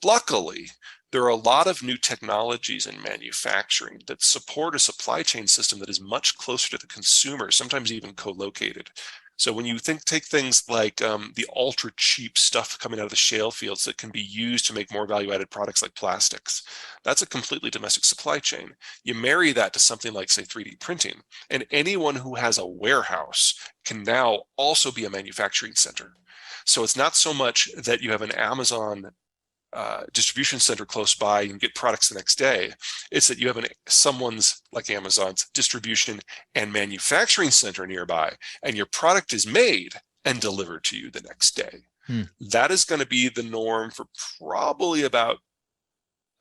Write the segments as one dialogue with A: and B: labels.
A: Luckily, there are a lot of new technologies in manufacturing that support a supply chain system that is much closer to the consumer, sometimes even co-located. So when you take things like the ultra cheap stuff coming out of the shale fields that can be used to make more value-added products like plastics, that's a completely domestic supply chain. You marry that to something like, say, 3D printing, and anyone who has a warehouse can now also be a manufacturing center. So it's not so much that you have an Amazon distribution center close by and get products the next day. It's that you have someone's, like Amazon's, distribution and manufacturing center nearby, and your product is made and delivered to you the next day. That is going to be the norm for probably about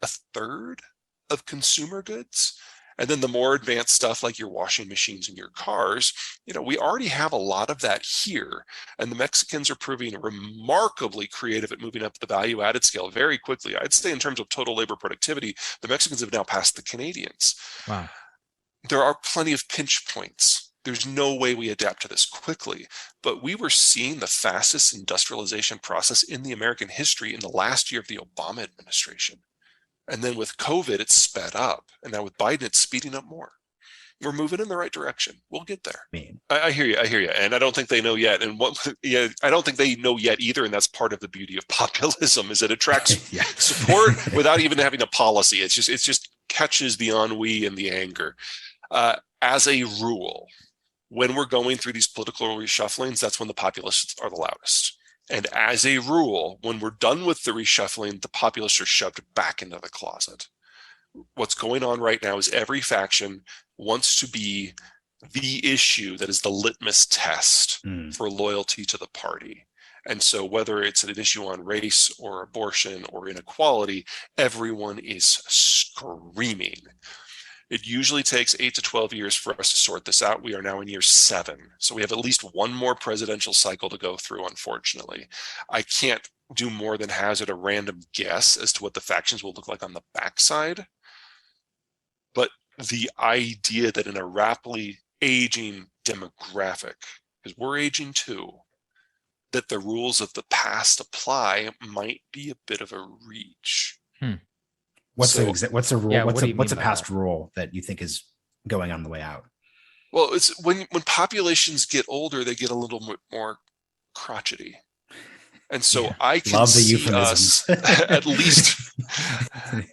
A: a third of consumer goods. And then the more advanced stuff like your washing machines and your cars, we already have a lot of that here. And the Mexicans are proving remarkably creative at moving up the value added scale very quickly. I'd say in terms of total labor productivity, the Mexicans have now passed the Canadians.
B: Wow.
A: There are plenty of pinch points. There's no way we adapt to this quickly, but we were seeing the fastest industrialization process in the American history in the last year of the Obama administration. And then with COVID, it's sped up. And now with Biden, it's speeding up more. We're moving in the right direction. We'll get there. I hear you. I hear you. And I don't think they know yet. And I don't think they know yet either. And that's part of the beauty of populism, is it attracts support without even having a policy. It just catches the ennui and the anger. As a rule, when we're going through these political reshufflings, that's when the populists are the loudest. And as a rule, when we're done with the reshuffling, the populists are shoved back into the closet. What's going on right now is every faction wants to be the issue that is the litmus test for loyalty to the party. And so whether it's an issue on race or abortion or inequality, everyone is screaming. It usually takes 8 to 12 years for us to sort this out. We are now in year 7. So we have at least one more presidential cycle to go through, unfortunately. I can't do more than hazard a random guess as to what the factions will look like on the backside. But the idea that in a rapidly aging demographic, because we're aging too, that the rules of the past apply might be a bit of a reach.
B: What's
C: a rule?
B: Yeah,
C: what's a past rule that you think is going on the way out?
A: Well, it's when populations get older, they get a little bit more crotchety. And so I can see us at least,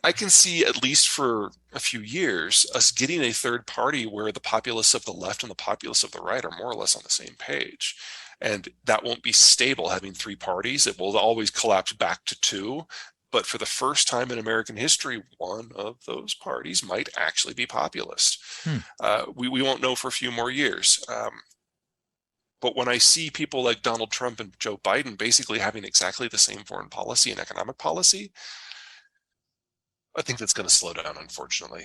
A: I can see at least for a few years, us getting a third party where the populists of the left and the populists of the right are more or less on the same page. And that won't be stable having 3 parties. It will always collapse back to 2. But for the first time in American history, one of those parties might actually be populist. We won't know for a few more years. But when I see people like Donald Trump and Joe Biden basically having exactly the same foreign policy and economic policy, I think that's going to slow down, unfortunately.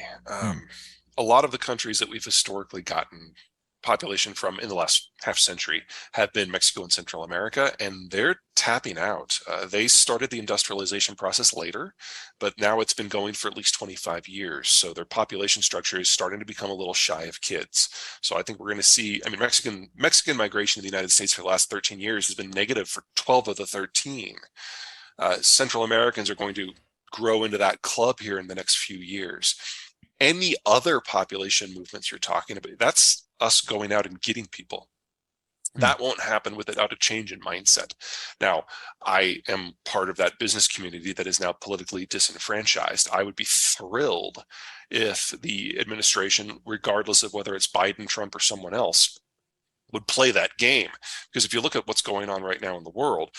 A: A lot of the countries that we've historically gotten population from in the last half century have been Mexico and Central America, and they're tapping out. They started the industrialization process later, but now it's been going for at least 25 years. So their population structure is starting to become a little shy of kids. So I think we're going to see, Mexican migration to the United States for the last 13 years has been negative for 12 of the 13. Central Americans are going to grow into that club here in the next few years. Any other population movements you're talking about, that's us going out and getting people. That won't happen without a change in mindset. Now, I am part of that business community that is now politically disenfranchised. I would be thrilled if the administration, regardless of whether it's Biden, Trump, or someone else, would play that game. Because if you look at what's going on right now in the world,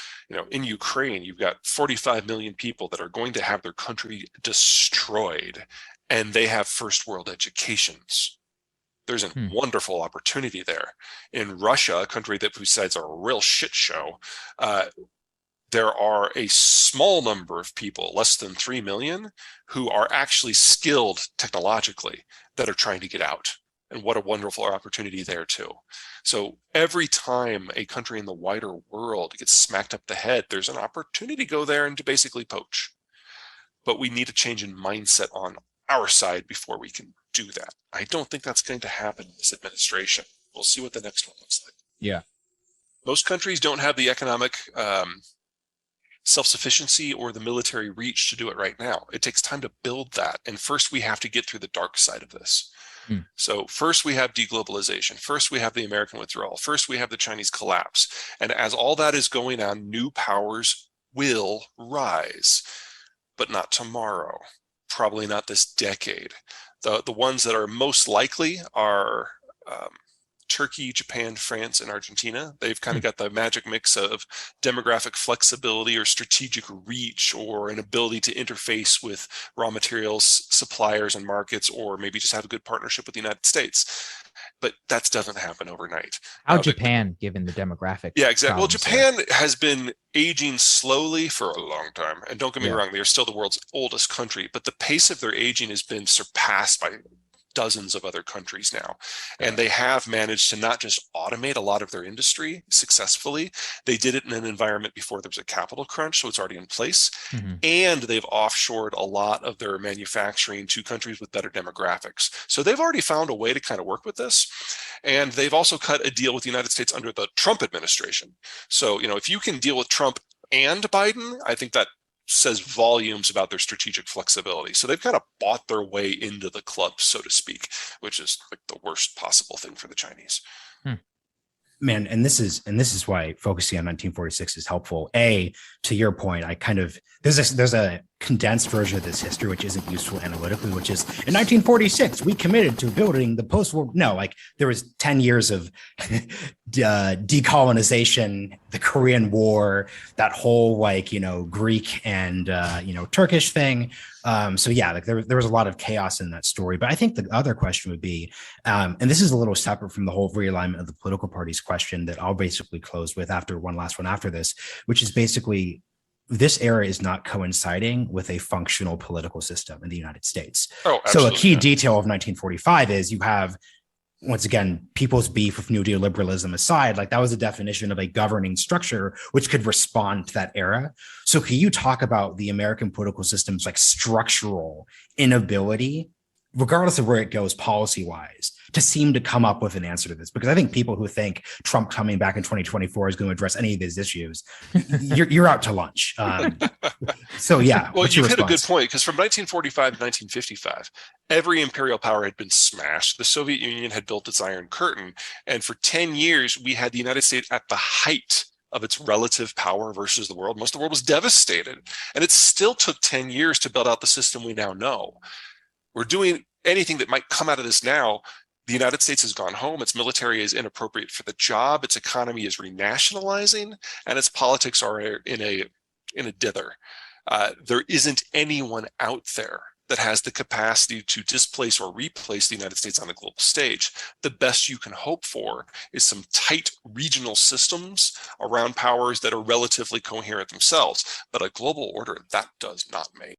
A: in Ukraine, you've got 45 million people that are going to have their country destroyed, and they have first world educations. There's a wonderful opportunity there. In Russia, a country that besides a real shit show, there are a small number of people, less than 3 million, who are actually skilled technologically that are trying to get out. And what a wonderful opportunity there too. So every time a country in the wider world gets smacked up the head, there's an opportunity to go there and to basically poach. But we need a change in mindset on our side before we can do that. I don't think that's going to happen in this administration. We'll see what the next one looks like.
B: Yeah.
A: Most countries don't have the economic self-sufficiency or the military reach to do it right now. It takes time to build that. And first we have to get through the dark side of this. So first we have deglobalization. First we have the American withdrawal. First we have the Chinese collapse. And as all that is going on, new powers will rise, but not tomorrow. Probably not this decade. The ones that are most likely are Turkey, Japan, France, and Argentina. They've kind of got the magic mix of demographic flexibility or strategic reach or an ability to interface with raw materials, suppliers, and markets, or maybe just have a good partnership with the United States. But that doesn't happen overnight.
B: How Japan, given the demographic?
A: Yeah, exactly. Well, Japan has been aging slowly for a long time. And don't get me wrong, they are still the world's oldest country, but the pace of their aging has been surpassed by dozens of other countries now. And they have managed to not just automate a lot of their industry successfully, they did it in an environment before there was a capital crunch, so it's already in place. And they've offshored a lot of their manufacturing to countries with better demographics. So they've already found a way to kind of work with this. And they've also cut a deal with the United States under the Trump administration. So, if you can deal with Trump and Biden, I think that says volumes about their strategic flexibility. So they've kind of bought their way into the club, so to speak, which is like the worst possible thing for the Chinese.
C: Man, and this is why focusing on 1946 is helpful. To your point, there's a condensed version of this history which isn't useful analytically, which is in 1946 we committed to building the post-war. No, like there was 10 years of decolonization, the Korean War, that whole Greek and Turkish thing. So yeah, like there was a lot of chaos in that story. But I think the other question would be, and this is a little separate from the whole realignment of the political parties question that I'll basically close with after one last one after this, which is basically this era is not coinciding with a functional political system in the United States. So a key detail of 1945 is you have, once again, people's beef with New Deal liberalism aside, like that was a definition of a governing structure which could respond to that era. So can you talk about the American political system's like structural inability, regardless of where it goes policy-wise, to seem to come up with an answer to this? Because I think people who think Trump coming back in 2024 is going to address any of these issues, you're out to lunch. So yeah.
A: Well, you hit a good point, because from 1945 to 1955, every imperial power had been smashed. The Soviet Union had built its Iron Curtain. And for 10 years, we had the United States at the height of its relative power versus the world. Most of the world was devastated. And it still took 10 years to build out the system we now know. We're doing anything that might come out of this now. The United States has gone home. Its military is inappropriate for the job. Its economy is renationalizing, and its politics are in a dither. There isn't anyone out there that has the capacity to displace or replace the United States on the global stage. The best you can hope for is some tight regional systems around powers that are relatively coherent themselves, but a global order that does not make.